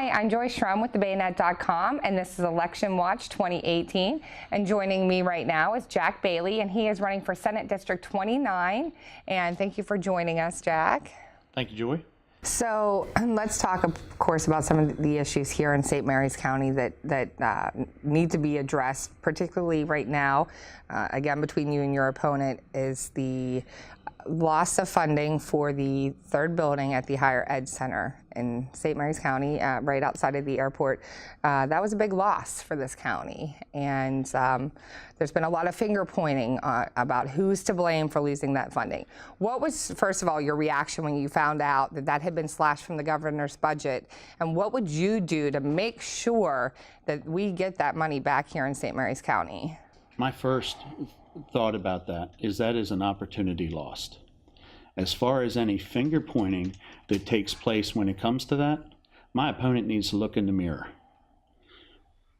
Hi, I'm Joyce Schrum with thebayonet.com, and this is Election Watch 2018. And joining me right now is Jack Bailey, and he is running for Senate District 29. And thank you for joining us, Jack. Thank you, Joy. So let's talk, of course, about some of the issues here in St. Mary's County that need to be addressed, particularly right now. Again, between you and your opponent is the loss of funding for the third building at the Higher Ed Center in St. Mary's County, right outside of the airport. That was a big loss for this county, and there's been a lot of finger pointing about who's to blame for losing that funding. What was, first of all, your reaction when you found out that that had been slashed from the governor's budget, and what would you do to make sure that we get that money back here in St. Mary's County? My first thought about that is an opportunity lost. As far as any finger pointing that takes place when it comes to that, my opponent needs to look in the mirror.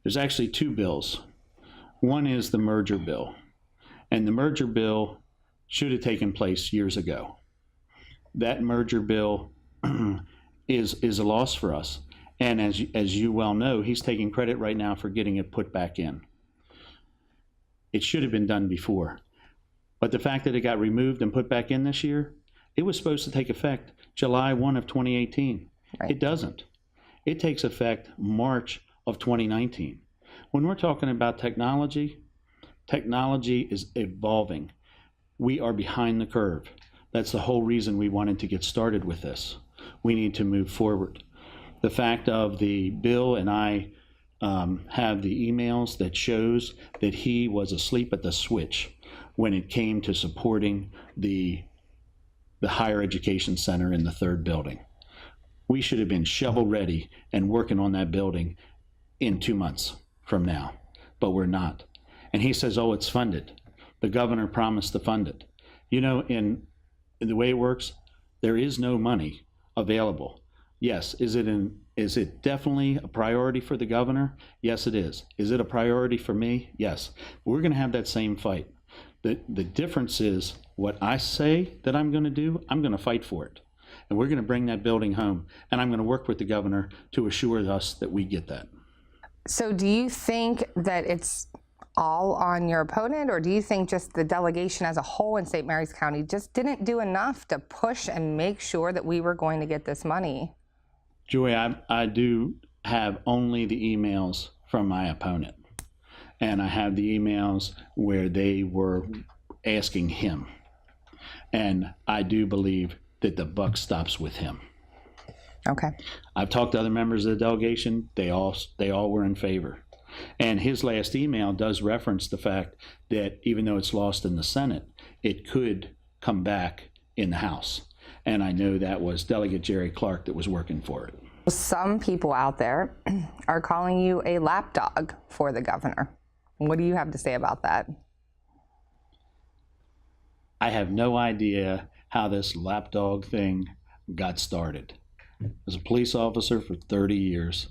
There's actually two bills. One is the merger bill, and the merger bill should have taken place years ago. That merger bill is a loss for us, and as you well know, he's taking credit right now for getting it put back in. It should have been done before. But the fact that it got removed and put back in this year, it was supposed to take effect July 1 of 2018. Right. It doesn't. It takes effect March of 2019. When we're talking about technology, technology is evolving. We are behind the curve. That's the whole reason we wanted to get started with this. We need to move forward. The fact of the bill, and I have the emails that shows that he was asleep at the switch when it came to supporting the higher education center in the third building. We should have been shovel ready and working on that building in 2 months from now, but we're not. And he says, oh, it's funded. The governor promised to fund it. You know, in the way it works, there is no money available. Yes, is it definitely a priority for the governor? Yes, it is. Is it a priority for me? Yes. We're going to have that same fight. The difference is what I say that I'm going to do, I'm going to fight for it. And we're going to bring that building home. And I'm going to work with the governor to assure us that we get that. So do you think that it's all on your opponent, or do you think just the delegation as a whole in St. Mary's County just didn't do enough to push and make sure that we were going to get this money? Joy, I do have only the emails from my opponent. And I have the emails where they were asking him. And I do believe that the buck stops with him. Okay. I've talked to other members of the delegation. They all were in favor. And his last email does reference the fact that even though it's lost in the Senate, it could come back in the House. And I know that was Delegate Jerry Clark that was working for it. Some people out there are calling you a lapdog for the governor. What do you have to say about that? I have no idea how this lapdog thing got started. As a police officer for 30 years,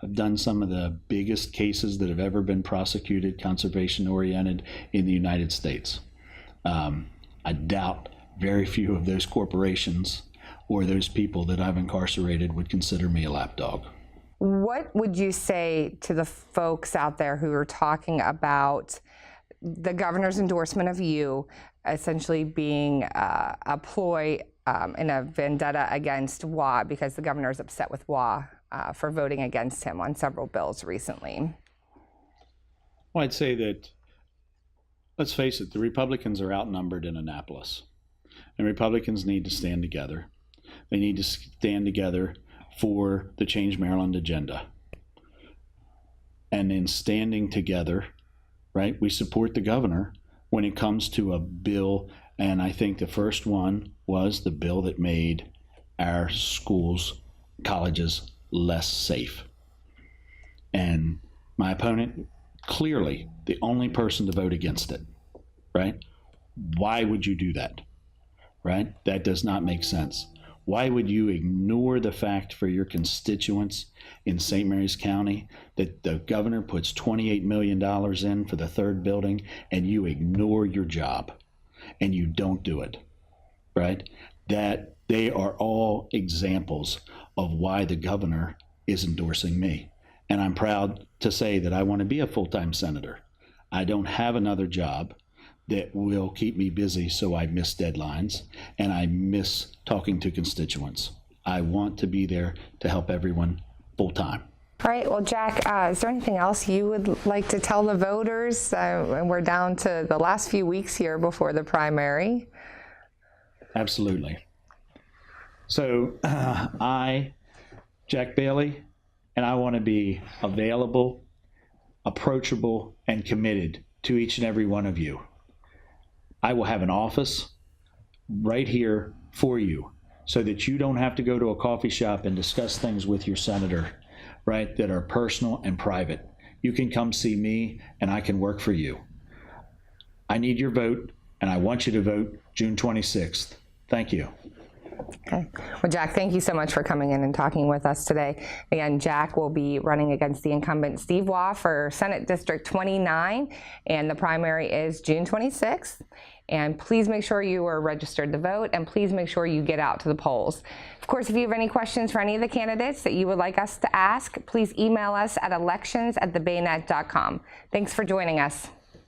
I've done some of the biggest cases that have ever been prosecuted, conservation-oriented, in the United States. I doubt very few of those corporations or those people that I've incarcerated would consider me a lapdog. What would you say to the folks out there who are talking about the governor's endorsement of you essentially being a ploy in a vendetta against WA because the governor is upset with WA for voting against him on several bills recently? Well, I'd say that, let's face it, the Republicans are outnumbered in Annapolis. And Republicans need to stand together. They need to stand together for the Change Maryland agenda. And in standing together, right, we support the governor when it comes to a bill. And I think the first one was the bill that made our schools, colleges, less safe. And my opponent, clearly the only person to vote against it, right? Why would you do that, right? That does not make sense. Why would you ignore the fact for your constituents in St. Mary's County that the governor puts $28 million in for the third building and you ignore your job and you don't do it, right? That they are all examples of why the governor is endorsing me. And I'm proud to say that I want to be a full-time senator. I don't have another job that will keep me busy so I miss deadlines and I miss talking to constituents. I want to be there to help everyone full-time. All right, well, Jack, is there anything else you would like to tell the voters? We're down to the last few weeks here before the primary. Absolutely. So I, Jack Bailey, and I want to be available, approachable, and committed to each and every one of you. I will have an office right here for you so that you don't have to go to a coffee shop and discuss things with your senator, right, that are personal and private. You can come see me and I can work for you. I need your vote, and I want you to vote June 26th. Thank you. Okay. Well, Jack, thank you so much for coming in and talking with us today. Again, Jack will be running against the incumbent Steve Waugh for Senate District 29, and the primary is June 26th. And please make sure you are registered to vote, and please make sure you get out to the polls. Of course, if you have any questions for any of the candidates that you would like us to ask, please email us at elections@thebayonet.com. Thanks for joining us.